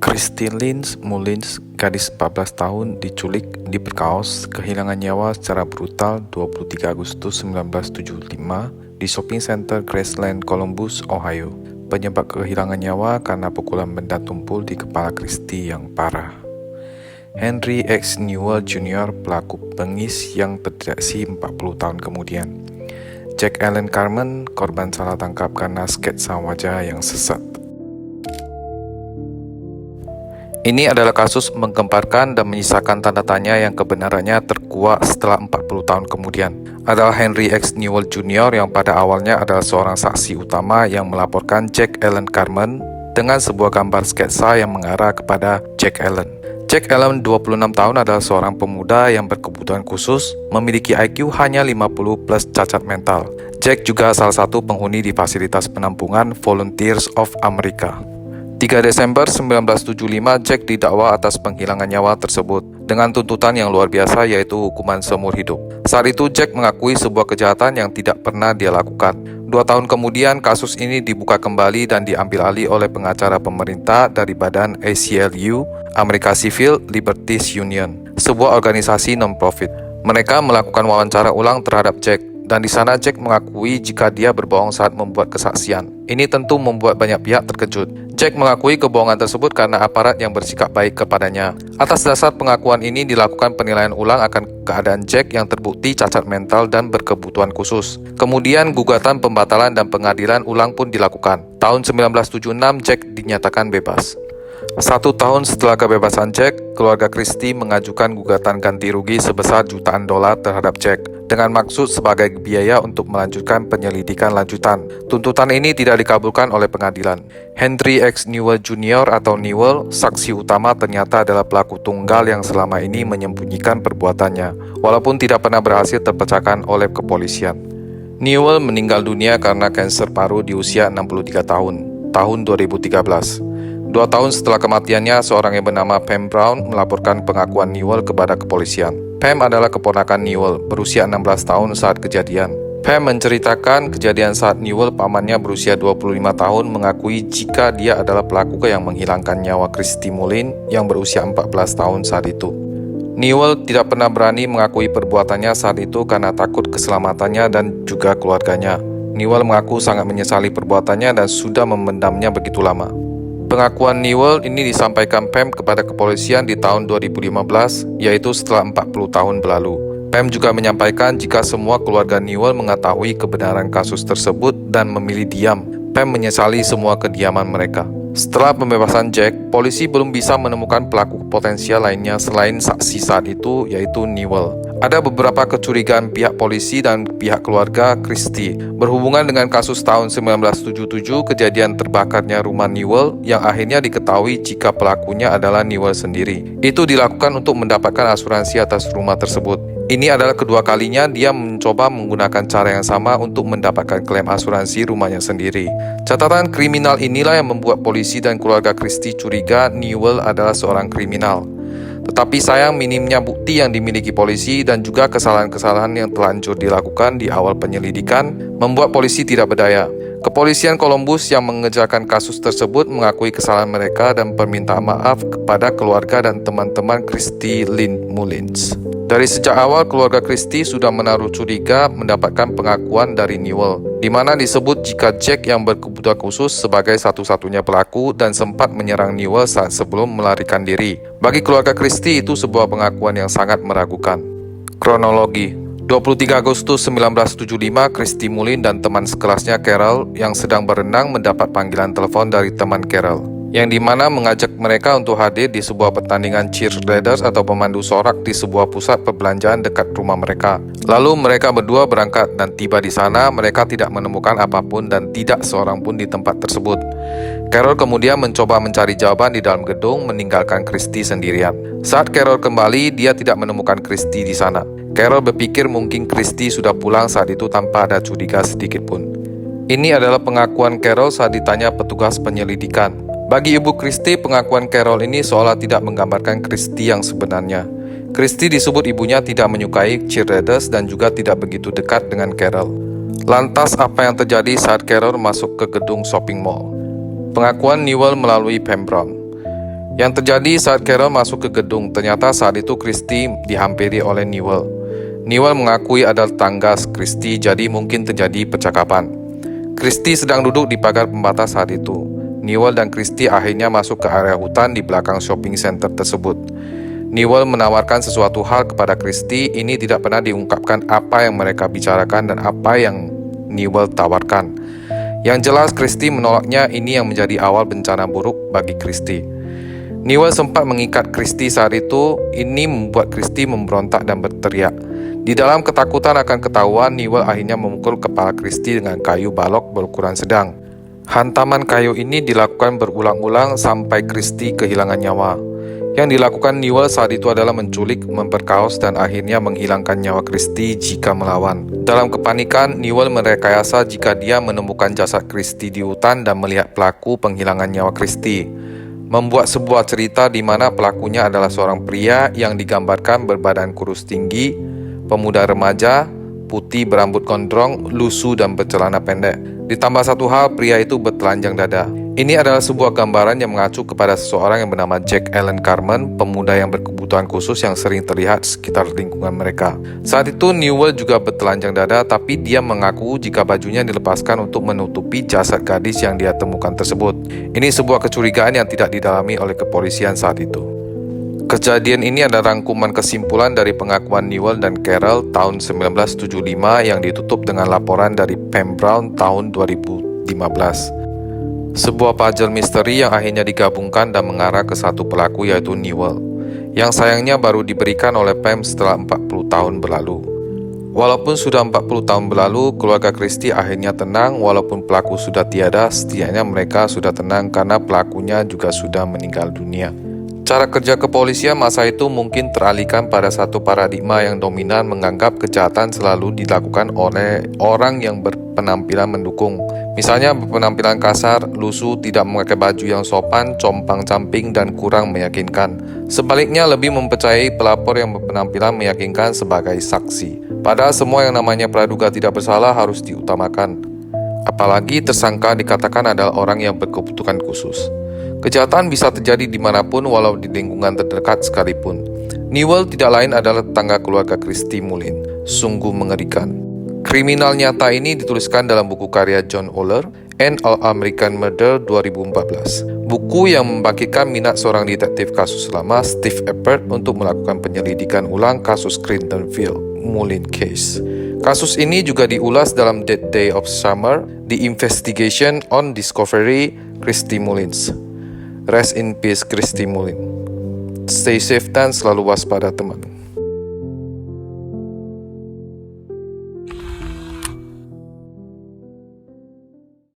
Christine Lynn Mullins, gadis 14 tahun, diculik, diperkaos, kehilangan nyawa secara brutal 23 Agustus 1975 di shopping center Graceland, Columbus, Ohio. Penyebab kehilangan nyawa karena pukulan benda tumpul di kepala Christie yang parah. Henry X. Newell Jr., pelaku bengis yang terdeteksi 40 tahun kemudian. Jack Allen Carmen, korban salah tangkap karena sketsa wajah yang sesat. Ini adalah kasus menggemparkan dan menyisakan tanda tanya yang kebenarannya terkuak setelah 40 tahun kemudian. Adalah Henry X. Newell Jr. yang pada awalnya adalah seorang saksi utama yang melaporkan Jack Allen Carmen dengan sebuah gambar sketsa yang mengarah kepada Jack Allen. Jack Allen, 26 tahun, adalah seorang pemuda yang berkebutuhan khusus, memiliki IQ hanya 50 plus cacat mental. Jack juga salah satu penghuni di fasilitas penampungan Volunteers of America. 3 Desember 1975, Jack didakwa atas penghilangan nyawa tersebut dengan tuntutan yang luar biasa, yaitu hukuman seumur hidup. Saat itu Jack mengakui sebuah kejahatan yang tidak pernah dia lakukan. 2 tahun kemudian, kasus ini dibuka kembali dan diambil alih oleh pengacara pemerintah dari badan ACLU, American Civil Liberties Union, sebuah organisasi non-profit. Mereka melakukan wawancara ulang terhadap Jack, dan di sana Jack mengakui jika dia berbohong saat membuat kesaksian. Ini tentu membuat banyak pihak terkejut. Jack mengakui kebohongan tersebut karena aparat yang bersikap baik kepadanya. Atas dasar pengakuan ini dilakukan penilaian ulang akan keadaan Jack yang terbukti cacat mental dan berkebutuhan khusus. Kemudian gugatan pembatalan dan pengadilan ulang pun dilakukan. Tahun 1976 Jack dinyatakan bebas. 1 tahun setelah kebebasan Jack, keluarga Christie mengajukan gugatan ganti rugi sebesar jutaan dolar terhadap Jack dengan maksud sebagai biaya untuk melanjutkan penyelidikan lanjutan. Tuntutan ini tidak dikabulkan oleh pengadilan. Henry X. Newell Jr. atau Newell, saksi utama, ternyata adalah pelaku tunggal yang selama ini menyembunyikan perbuatannya, walaupun tidak pernah berhasil terpecahkan oleh kepolisian. Newell meninggal dunia karena kanker paru di usia 63 tahun 2013. 2 tahun setelah kematiannya, seorang yang bernama Pam Brown melaporkan pengakuan Newell kepada kepolisian. Pam adalah keponakan Newell, berusia 16 tahun saat kejadian. Pam menceritakan kejadian saat Newell, pamannya berusia 25 tahun, mengakui jika dia adalah pelaku yang menghilangkan nyawa Christie Mullins yang berusia 14 tahun saat itu. Newell tidak pernah berani mengakui perbuatannya saat itu karena takut keselamatannya dan juga keluarganya. Newell mengaku sangat menyesali perbuatannya dan sudah memendamnya begitu lama. Pengakuan Newell ini disampaikan Pam kepada kepolisian di tahun 2015, yaitu setelah 40 tahun berlalu. Pam juga menyampaikan jika semua keluarga Newell mengetahui kebenaran kasus tersebut dan memilih diam. Pam menyesali semua kediaman mereka. Setelah pembebasan Jack, polisi belum bisa menemukan pelaku potensial lainnya selain saksi saat itu, yaitu Newell. Ada beberapa kecurigaan pihak polisi dan pihak keluarga Christie berhubungan dengan kasus tahun 1977 kejadian terbakarnya rumah Newell yang akhirnya diketahui jika pelakunya adalah Newell sendiri. Itu dilakukan untuk mendapatkan asuransi atas rumah tersebut. Ini adalah kedua kalinya dia mencoba menggunakan cara yang sama untuk mendapatkan klaim asuransi rumahnya sendiri. Catatan kriminal inilah yang membuat polisi dan keluarga Christie curiga Newell adalah seorang kriminal. Tetapi sayang minimnya bukti yang dimiliki polisi dan juga kesalahan-kesalahan yang telanjur dilakukan di awal penyelidikan membuat polisi tidak berdaya. Kepolisian Columbus yang mengerjakan kasus tersebut mengakui kesalahan mereka dan permintaan maaf kepada keluarga dan teman-teman Christie Lynn Mullins. Dari sejak awal, keluarga Christie sudah menaruh curiga mendapatkan pengakuan dari Newell, di mana disebut jika Jack yang berkebutuhan khusus sebagai satu-satunya pelaku dan sempat menyerang Newell saat sebelum melarikan diri. Bagi keluarga Christie itu sebuah pengakuan yang sangat meragukan. Kronologi: 23 Agustus 1975, Christie Mullins dan teman sekelasnya Carol yang sedang berenang mendapat panggilan telepon dari teman Carol, yang dimana mengajak mereka untuk hadir di sebuah pertandingan cheerleaders atau pemandu sorak di sebuah pusat perbelanjaan dekat rumah mereka. Lalu mereka berdua berangkat dan tiba di sana mereka tidak menemukan apapun dan tidak seorang pun di tempat tersebut. Carol kemudian mencoba mencari jawaban di dalam gedung, meninggalkan Christie sendirian. Saat Carol kembali, dia tidak menemukan Christie di sana. Carol berpikir mungkin Christie sudah pulang saat itu tanpa ada curiga sedikit pun. Ini adalah pengakuan Carol saat ditanya petugas penyelidikan. Bagi ibu Christie, pengakuan Carol ini seolah tidak menggambarkan Christie yang sebenarnya. Christie disebut ibunya tidak menyukai cheerleaders dan juga tidak begitu dekat dengan Carol. Lantas apa yang terjadi saat Carol masuk ke gedung shopping mall? Pengakuan Newell melalui Pam Brown. Yang terjadi saat Carol masuk ke gedung, ternyata saat itu Christy dihampiri oleh Newell. Newell mengakui adalah tetangga Christy, jadi mungkin terjadi percakapan. Christy sedang duduk di pagar pembatas saat itu. Newell dan Christy akhirnya masuk ke area hutan di belakang shopping center tersebut. Newell menawarkan sesuatu hal kepada Christy. Ini tidak pernah diungkapkan apa yang mereka bicarakan dan apa yang Newell tawarkan. Yang jelas Christy menolaknya. Ini yang menjadi awal bencana buruk bagi Christy. Newell sempat mengikat Christy saat itu. Ini membuat Christy memberontak dan berteriak. Di dalam ketakutan akan ketahuan, Newell akhirnya memukul kepala Christy dengan kayu balok berukuran sedang. Hantaman kayu ini dilakukan berulang-ulang sampai Christy kehilangan nyawa. Yang dilakukan Newell saat itu adalah menculik, memperkaos, dan akhirnya menghilangkan nyawa Christy jika melawan. Dalam kepanikan, Newell merekayasa jika dia menemukan jasad Christy di hutan dan melihat pelaku penghilangan nyawa Christy. Membuat sebuah cerita di mana pelakunya adalah seorang pria yang digambarkan berbadan kurus tinggi, pemuda remaja, putih berambut gondrong, lusuh dan bercelana pendek. Ditambah satu hal, pria itu bertelanjang dada. Ini adalah sebuah gambaran yang mengacu kepada seseorang yang bernama Jack Allen Carmen, pemuda yang berkebutuhan khusus yang sering terlihat sekitar lingkungan mereka. Saat itu Newell juga bertelanjang dada, tapi dia mengaku jika bajunya dilepaskan untuk menutupi jasad gadis yang dia temukan tersebut. Ini sebuah kecurigaan yang tidak didalami oleh kepolisian saat itu. Kejadian ini adalah rangkuman kesimpulan dari pengakuan Newell dan Carol tahun 1975 yang ditutup dengan laporan dari Pam Brown tahun 2015. Sebuah puzzle misteri yang akhirnya digabungkan dan mengarah ke satu pelaku, yaitu Newell, yang sayangnya baru diberikan oleh Pam setelah 40 tahun berlalu. Walaupun sudah 40 tahun berlalu, keluarga Christy akhirnya tenang. Walaupun pelaku sudah tiada, setidaknya mereka sudah tenang karena pelakunya juga sudah meninggal dunia. Cara kerja kepolisian masa itu mungkin teralihkan pada satu paradigma yang dominan, menganggap kejahatan selalu dilakukan oleh orang yang berpenampilan mendukung. Misalnya berpenampilan kasar, lusuh, tidak memakai baju yang sopan, compang-camping, dan kurang meyakinkan. Sebaliknya lebih mempercayai pelapor yang berpenampilan meyakinkan sebagai saksi. Padahal semua yang namanya praduga tidak bersalah harus diutamakan. Apalagi tersangka dikatakan adalah orang yang berkebutuhan khusus. Kejahatan bisa terjadi dimanapun walau di lingkungan terdekat sekalipun. Newell tidak lain adalah tetangga keluarga Christy Mullin. Sungguh mengerikan. Kriminal nyata ini dituliskan dalam buku karya John Oler, An All-American Murder 2014. Buku yang membangkitkan minat seorang detektif kasus lama, Steve Eppert, untuk melakukan penyelidikan ulang kasus Clintonville Mullin Case. Kasus ini juga diulas dalam That Day of Summer, The Investigation on Discovery Christy Mullins. Rest in peace Christy Mullin. Stay safe dan selalu waspada teman.